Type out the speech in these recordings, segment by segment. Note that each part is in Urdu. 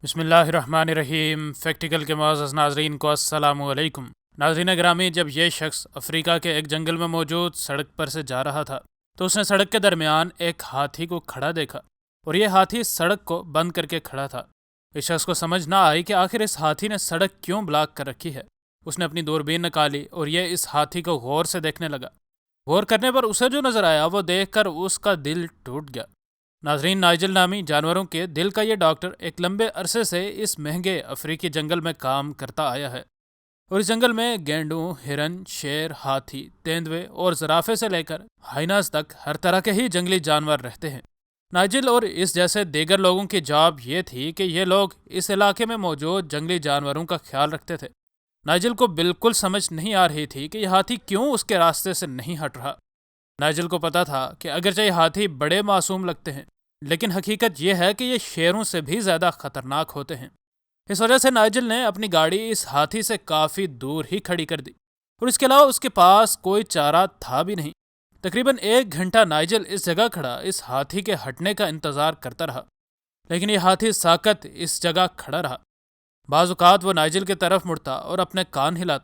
بسم اللہ الرحمن الرحیم۔ فیکٹیکل کے معزز ناظرین کو السلام علیکم۔ ناظرین گرامی، جب یہ شخص افریقہ کے ایک جنگل میں موجود سڑک پر سے جا رہا تھا تو اس نے سڑک کے درمیان ایک ہاتھی کو کھڑا دیکھا، اور یہ ہاتھی سڑک کو بند کر کے کھڑا تھا۔ اس شخص کو سمجھ نہ آئی کہ آخر اس ہاتھی نے سڑک کیوں بلاک کر رکھی ہے۔ اس نے اپنی دوربین نکالی اور یہ اس ہاتھی کو غور سے دیکھنے لگا۔ غور کرنے پر اسے جو نظر آیا وہ دیکھ کر اس کا دل ٹوٹ گیا۔ ناظرین، نائجل نامی جانوروں کے دل کا یہ ڈاکٹر ایک لمبے عرصے سے اس مہنگے افریقی جنگل میں کام کرتا آیا ہے، اور اس جنگل میں گینڈوں، ہرن، شیر، ہاتھی، تیندوے اور زرافے سے لے کر ہائناز تک ہر طرح کے ہی جنگلی جانور رہتے ہیں۔ نائجل اور اس جیسے دیگر لوگوں کی جاب یہ تھی کہ یہ لوگ اس علاقے میں موجود جنگلی جانوروں کا خیال رکھتے تھے۔ نائجل کو بالکل سمجھ نہیں آ رہی تھی کہ یہ ہاتھی کیوں اس کے راستے سے نہیں ہٹ رہا۔ نائجل کو پتا تھا کہ اگرچہ یہ ہاتھی بڑے معصوم لگتے ہیں، لیکن حقیقت یہ ہے کہ یہ شیروں سے بھی زیادہ خطرناک ہوتے ہیں۔ اس وجہ سے نائجل نے اپنی گاڑی اس ہاتھی سے کافی دور ہی کھڑی کر دی، اور اس کے علاوہ اس کے پاس کوئی چارہ تھا بھی نہیں۔ تقریباً 1 گھنٹہ نائجل اس جگہ کھڑا اس ہاتھی کے ہٹنے کا انتظار کرتا رہا، لیکن یہ ہاتھی ساکت اس جگہ کھڑا رہا۔ بعض اوقات وہ نائجل کی طرف مڑتا اور اپنے کان ہلاتا،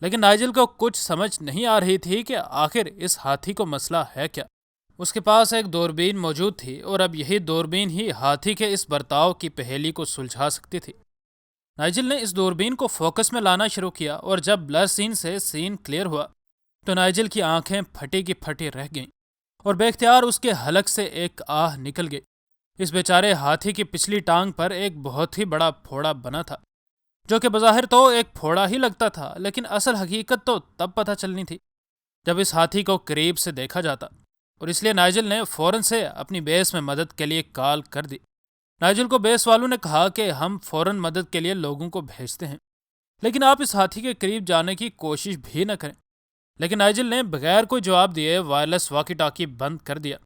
لیکن نائجل کو کچھ سمجھ نہیں آ رہی تھی کہ آخر اس ہاتھی کو مسئلہ ہے کیا۔ اس کے پاس ایک دوربین موجود تھی، اور اب یہی دوربین ہی ہاتھی کے اس برتاؤ کی پہیلی کو سلجھا سکتی تھی۔ نائجل نے اس دوربین کو فوکس میں لانا شروع کیا، اور جب بلر سین سے سین کلیئر ہوا تو نائجل کی آنکھیں پھٹی کی پھٹی رہ گئیں، اور بے اختیار اس کے حلق سے ایک آہ نکل گئی۔ اس بیچارے ہاتھی کی پچھلی ٹانگ پر ایک بہت ہی بڑا پھوڑا بنا تھا، جو کہ بظاہر تو ایک پھوڑا ہی لگتا تھا، لیکن اصل حقیقت تو تب پتہ چلنی تھی جب اس ہاتھی کو قریب سے دیکھا جاتا، اور اس لیے نائجل نے فوراً سے اپنی بیس میں مدد کے لیے کال کر دی۔ نائجل کو بیس والوں نے کہا کہ ہم فوراً مدد کے لیے لوگوں کو بھیجتے ہیں، لیکن آپ اس ہاتھی کے قریب جانے کی کوشش بھی نہ کریں۔ لیکن نائجل نے بغیر کوئی جواب دیے وائرلیس واکی ٹاکی بند کر دیا۔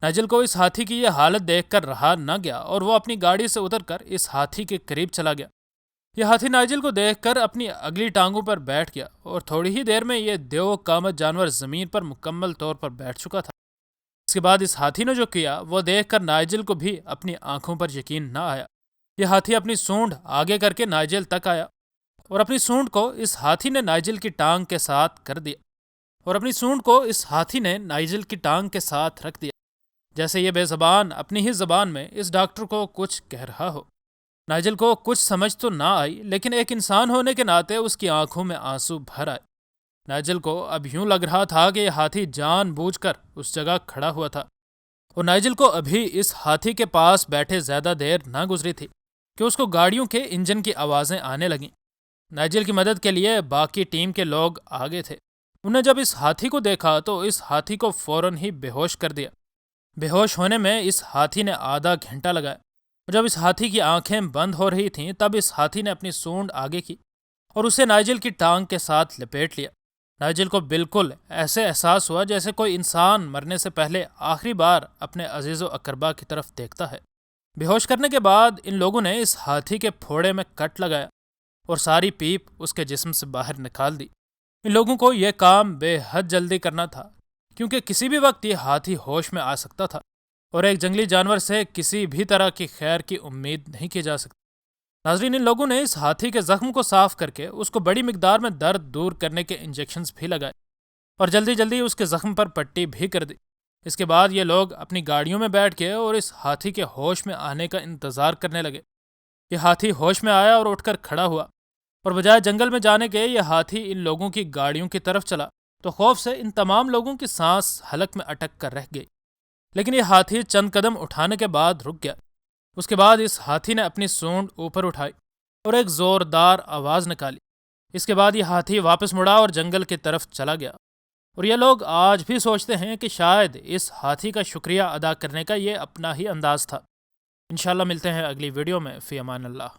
نائجل کو اس ہاتھی کی یہ حالت دیکھ کر رہا نہ گیا، اور وہ اپنی گاڑی سے اتر کر اس ہاتھی کے قریب چلا گیا۔ یہ ہاتھی نائجل کو دیکھ کر اپنی اگلی ٹانگوں پر بیٹھ گیا، اور تھوڑی ہی دیر میں یہ دیو قامت جانور زمین پر مکمل طور پر بیٹھ چکا تھا۔ اس کے بعد اس ہاتھی نے جو کیا وہ دیکھ کر نائجل کو بھی اپنی آنکھوں پر یقین نہ آیا۔ یہ ہاتھی اپنی سونڈ آگے کر کے نائجل تک آیا، اور اپنی سونڈ کو اس ہاتھی نے نائجل کی ٹانگ کے ساتھ کر دیا، اور اپنی سونڈ کو اس ہاتھی نے نائجل کی ٹانگ کے ساتھ رکھ دیا، جیسے یہ بے زبان اپنی ہی زبان میں اس ڈاکٹر کو کچھ کہہ رہا ہو۔ نائجل کو کچھ سمجھ تو نہ آئی، لیکن ایک انسان ہونے کے ناطے اس کی آنکھوں میں آنسو بھر آئے۔ نائجل کو اب یوں لگ رہا تھا کہ یہ ہاتھی جان بوجھ کر اس جگہ کھڑا ہوا تھا، اور نائجل کو ابھی اس ہاتھی کے پاس بیٹھے زیادہ دیر نہ گزری تھی کہ اس کو گاڑیوں کے انجن کی آوازیں آنے لگیں۔ نائجل کی مدد کے لیے باقی ٹیم کے لوگ آگے تھے۔ انہیں جب اس ہاتھی کو دیکھا تو اس ہاتھی کو فوراً ہی بے ہوش کر دیا۔ بے ہوش ہونے میں اس ہاتھی نے آدھا گھنٹہ لگایا، اور جب اس ہاتھی کی آنکھیں بند ہو رہی تھیں تب اس ہاتھی نے اپنی سونڈ آگے کی اور اسے نائجل کی ٹانگ کے ساتھ لپیٹ لیا۔ نائجل کو بالکل ایسے احساس ہوا جیسے کوئی انسان مرنے سے پہلے آخری بار اپنے عزیز و اقربا کی طرف دیکھتا ہے۔ بے ہوش کرنے کے بعد ان لوگوں نے اس ہاتھی کے پھوڑے میں کٹ لگایا اور ساری پیپ اس کے جسم سے باہر نکال دی۔ ان لوگوں کو یہ کام بے حد جلدی کرنا تھا، کیونکہ کسی بھی وقت یہ ہاتھی ہوش میں آ سکتا تھا، اور ایک جنگلی جانور سے کسی بھی طرح کی خیر کی امید نہیں کی جا سکتی۔ ناظرین، ان لوگوں نے اس ہاتھی کے زخم کو صاف کر کے اس کو بڑی مقدار میں درد دور کرنے کے انجیکشنز بھی لگائے، اور جلدی جلدی اس کے زخم پر پٹی بھی کر دی۔ اس کے بعد یہ لوگ اپنی گاڑیوں میں بیٹھ گئے اور اس ہاتھی کے ہوش میں آنے کا انتظار کرنے لگے۔ یہ ہاتھی ہوش میں آیا اور اٹھ کر کھڑا ہوا، اور بجائے جنگل میں جانے کے یہ ہاتھی ان لوگوں کی گاڑیوں کی طرف چلا تو خوف سے ان تمام لوگوں کی سانس حلق میں اٹک کر رہ گئی۔ لیکن یہ ہاتھی چند قدم اٹھانے کے بعد رک گیا۔ اس کے بعد اس ہاتھی نے اپنی سونڈ اوپر اٹھائی اور ایک زوردار آواز نکالی۔ اس کے بعد یہ ہاتھی واپس مڑا اور جنگل کی طرف چلا گیا، اور یہ لوگ آج بھی سوچتے ہیں کہ شاید اس ہاتھی کا شکریہ ادا کرنے کا یہ اپنا ہی انداز تھا۔ انشاءاللہ ملتے ہیں اگلی ویڈیو میں۔ فی امان اللہ۔